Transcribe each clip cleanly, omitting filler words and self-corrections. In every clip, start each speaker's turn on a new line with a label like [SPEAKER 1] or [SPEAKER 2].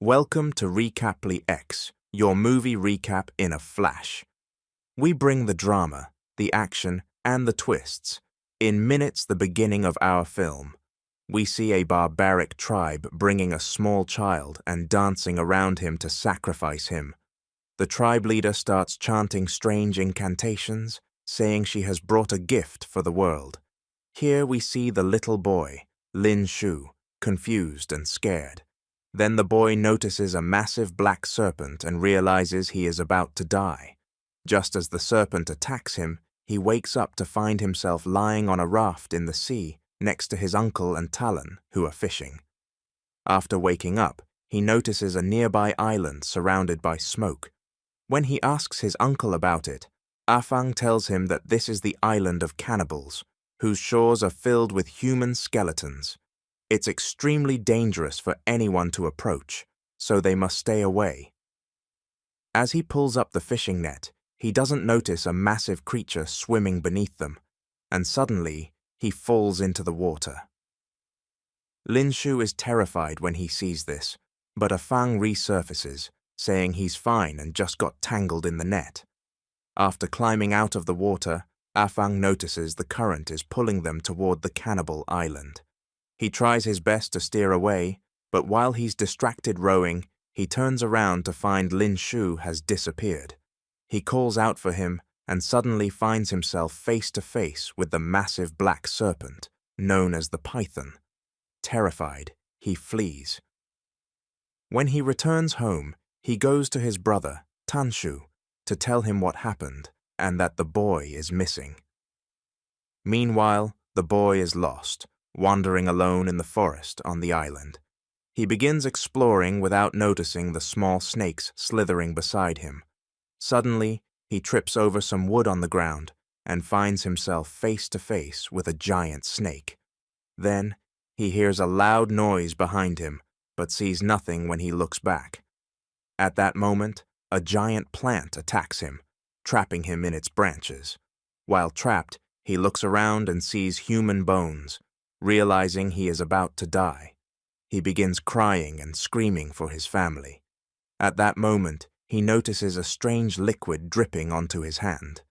[SPEAKER 1] Welcome to docx, your movie recap in a flash. We bring the drama, the action, and the twists. In minutes the beginning of our film, we see a barbaric tribe bringing a small child and dancing around him to sacrifice him. The tribe leader starts chanting strange incantations, saying she has brought a gift for the world. Here we see the little boy, Lin Shu, confused and scared. Then the boy notices a massive black serpent and realizes he is about to die. Just as the serpent attacks him, he wakes up to find himself lying on a raft in the sea next to his uncle and Talon, who are fishing. After waking up, he notices a nearby island surrounded by smoke. When he asks his uncle about it, Afang tells him that this is the island of cannibals, whose shores are filled with human skeletons. It's extremely dangerous for anyone to approach, so they must stay away. As he pulls up the fishing net, he doesn't notice a massive creature swimming beneath them, and suddenly he falls into the water. Lin Shu is terrified when he sees this, but Afang resurfaces, saying he's fine and just got tangled in the net. After climbing out of the water, Afang notices the current is pulling them toward the cannibal island. He tries his best to steer away, but while he's distracted rowing, he turns around to find Lin Shu has disappeared. He calls out for him and suddenly finds himself face to face with the massive black serpent, known as the Python. Terrified, he flees. When he returns home, he goes to his brother, Tanshu, to tell him what happened and that the boy is missing. Meanwhile, the boy is lost, wandering alone in the forest on the island. He begins exploring without noticing the small snakes slithering beside him. Suddenly, he trips over some wood on the ground and finds himself face to face with a giant snake. Then, he hears a loud noise behind him, but sees nothing when he looks back. At that moment, a giant plant attacks him, trapping him in its branches. While trapped, he looks around and sees human bones. Realizing he is about to die, he begins crying and screaming for his family. At that moment, he notices a strange liquid dripping onto his hand.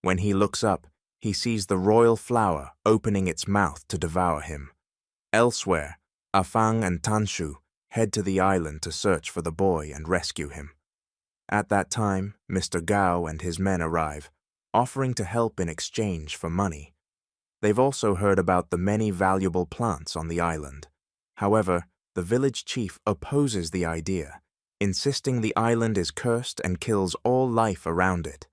[SPEAKER 1] When he looks up, he sees the royal flower opening its mouth to devour him. Elsewhere, Afang and Tanshu head to the island to search for the boy and rescue him. At that time, Mr. Gao and his men arrive, offering to help in exchange for money. They've also heard about the many valuable plants on the island. However, the village chief opposes the idea, insisting the island is cursed and kills all life around it.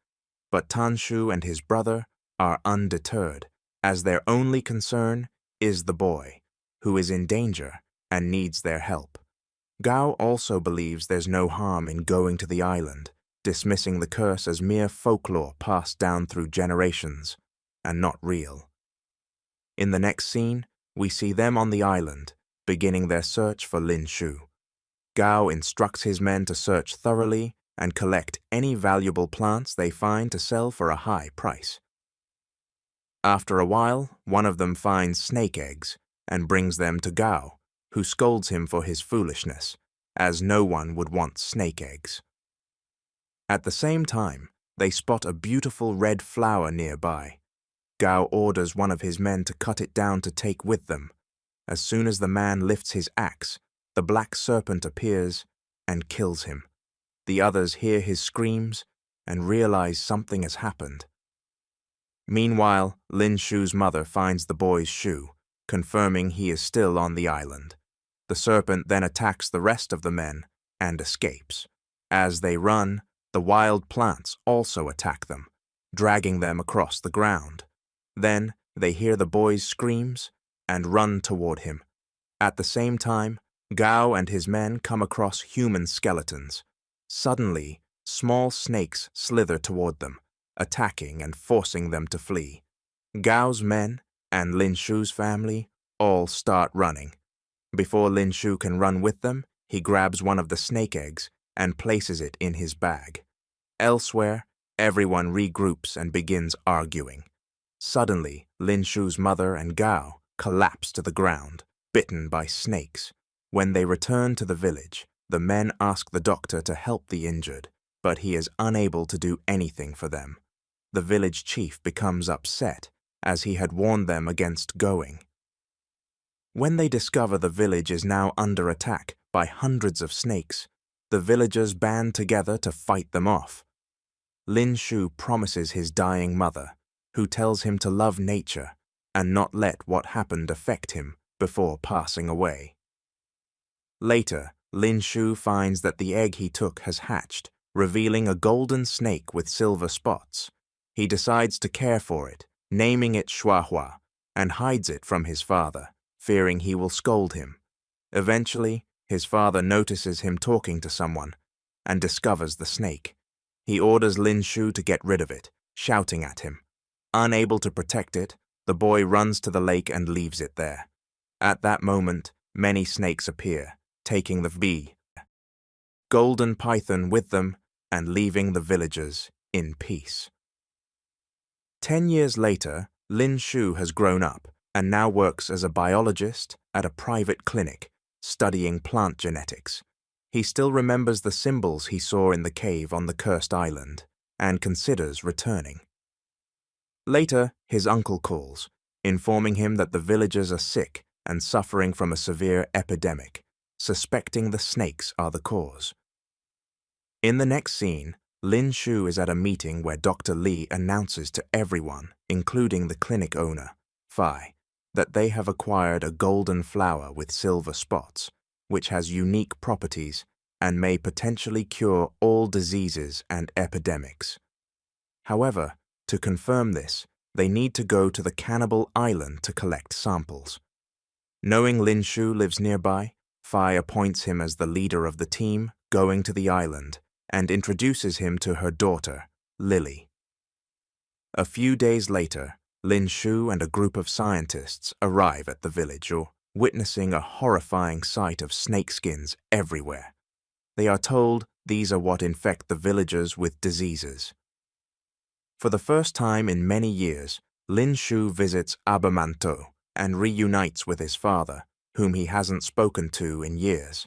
[SPEAKER 1] But Tanshu and his brother are undeterred, as their only concern is the boy, who is in danger and needs their help. Gao also believes there's no harm in going to the island, dismissing the curse as mere folklore passed down through generations, and not real. In the next scene, we see them on the island, beginning their search for Lin Shu. Gao instructs his men to search thoroughly and collect any valuable plants they find to sell for a high price. After a while, one of them finds snake eggs and brings them to Gao, who scolds him for his foolishness, as no one would want snake eggs. At the same time, they spot a beautiful red flower nearby. Gao orders one of his men to cut it down to take with them. As soon as the man lifts his axe, the black serpent appears and kills him. The others hear his screams and realize something has happened. Meanwhile, Lin Shu's mother finds the boy's shoe, confirming he is still on the island. The serpent then attacks the rest of the men and escapes. As they run, the wild plants also attack them, dragging them across the ground. Then they hear the boy's screams and run toward him. At the same time, Gao and his men come across human skeletons. Suddenly, small snakes slither toward them, attacking and forcing them to flee. Gao's men and Lin Shu's family all start running. Before Lin Shu can run with them, he grabs one of the snake eggs and places it in his bag. Elsewhere, everyone regroups and begins arguing. Suddenly, Lin Shu's mother and Gao collapse to the ground, bitten by snakes. When they return to the village, The men ask the doctor to help the injured, but he is unable to do anything for them. The village chief becomes upset, as he had warned them against going. When they discover the village is now under attack by hundreds of snakes, the villagers band together to fight them off. Lin Shu promises his dying mother, who tells him to love nature and not let what happened affect him before passing away. Later, Lin Shu finds that the egg he took has hatched, revealing a golden snake with silver spots. He decides to care for it, naming it Shuahua, and hides it from his father, fearing he will scold him. Eventually, his father notices him talking to someone and discovers the snake. He orders Lin Shu to get rid of it, shouting at him. Unable to protect it, the boy runs to the lake and leaves it there. At that moment, many snakes appear, taking the golden python with them and leaving the villagers in peace. 10 years later, Lin Shu has grown up and now works as a biologist at a private clinic, studying plant genetics. He still remembers the symbols he saw in the cave on the cursed island and considers returning. Later, his uncle calls, informing him that the villagers are sick and suffering from a severe epidemic, suspecting the snakes are the cause. In the next scene, Lin Shu is at a meeting where Dr. Li announces to everyone, including the clinic owner, Fai, that they have acquired a golden flower with silver spots, which has unique properties and may potentially cure all diseases and epidemics. However, to confirm this, they need to go to the cannibal island to collect samples. Knowing Lin Shu lives nearby, Fai appoints him as the leader of the team going to the island and introduces him to her daughter, Lily. A few days later, Lin Shu and a group of scientists arrive at the village, witnessing a horrifying sight of snakeskins everywhere. They are told these are what infect the villagers with diseases. For the first time in many years, Lin Shu visits Abamanto and reunites with his father, whom he hasn't spoken to in years.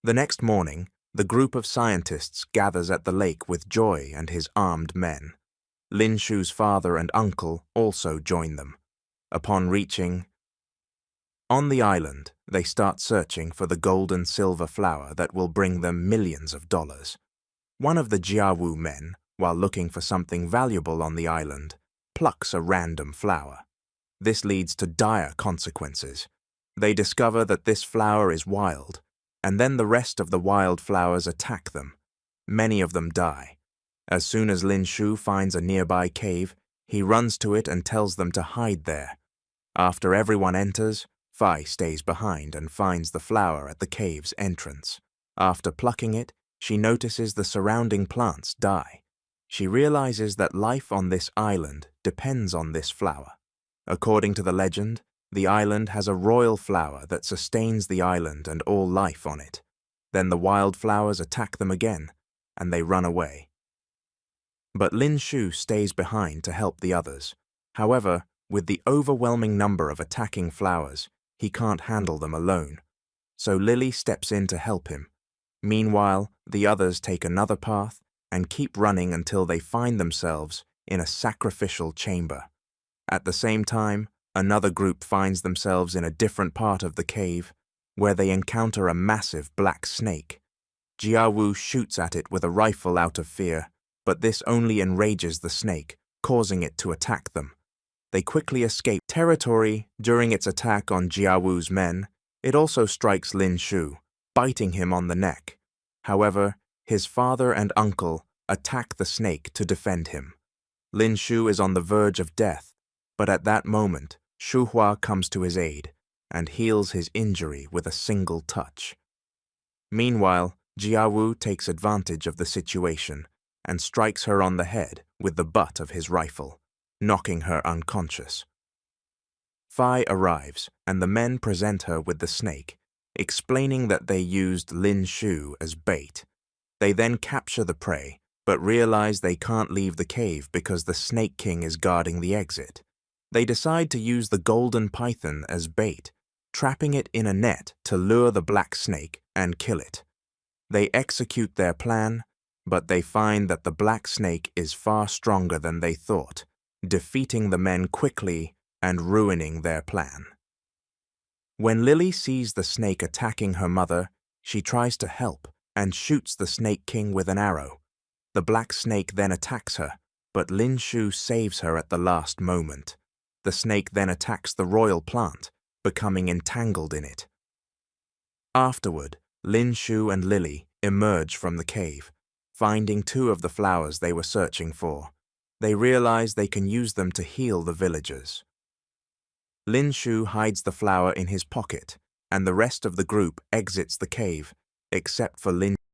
[SPEAKER 1] The next morning, the group of scientists gathers at the lake with Joy and his armed men. Lin Shu's father and uncle also join them. Upon reaching on the island, they start searching for the gold and silver flower that will bring them millions of dollars. One of the Jiawu men, while looking for something valuable on the island, plucks a random flower. This leads to dire consequences. They discover that this flower is wild, and then the rest of the wild flowers attack them. Many of them die. As soon as Lin Shu finds a nearby cave, he runs to it and tells them to hide there. After everyone enters, Fai stays behind and finds the flower at the cave's entrance. After plucking it, she notices the surrounding plants die. She realizes that life on this island depends on this flower. According to the legend, the island has a royal flower that sustains the island and all life on it. Then the wildflowers attack them again, and they run away. But Lin Shu stays behind to help the others. However, with the overwhelming number of attacking flowers, he can't handle them alone. So Lily steps in to help him. Meanwhile, the others take another path and keep running until they find themselves in a sacrificial chamber. At the same time, another group finds themselves in a different part of the cave, where they encounter a massive black snake. Jiawu shoots at it with a rifle out of fear, but this only enrages the snake, causing it to attack them. They quickly escape territory. During its attack on Jiawu's men, it also strikes Lin Shu, biting him on the neck. However, his father and uncle attack the snake to defend him. Lin Shu is on the verge of death, but at that moment, Shuhua comes to his aid and heals his injury with a single touch. Meanwhile, Jiawu takes advantage of the situation and strikes her on the head with the butt of his rifle, knocking her unconscious. Fai arrives, and the men present her with the snake, explaining that they used Lin Shu as bait. They then capture the prey, but realize they can't leave the cave because the Snake King is guarding the exit. They decide to use the golden python as bait, trapping it in a net to lure the black snake and kill it. They execute their plan, but they find that the black snake is far stronger than they thought, defeating the men quickly and ruining their plan. When Lily sees the snake attacking her mother, she tries to help and shoots the Snake King with an arrow. The black snake then attacks her, but Lin Shu saves her at the last moment. The snake then attacks the royal plant, becoming entangled in it. Afterward, Lin Shu and Lily emerge from the cave, finding 2 of the flowers they were searching for. They realize they can use them to heal the villagers. Lin Shu hides the flower in his pocket, and the rest of the group exits the cave, except for Lin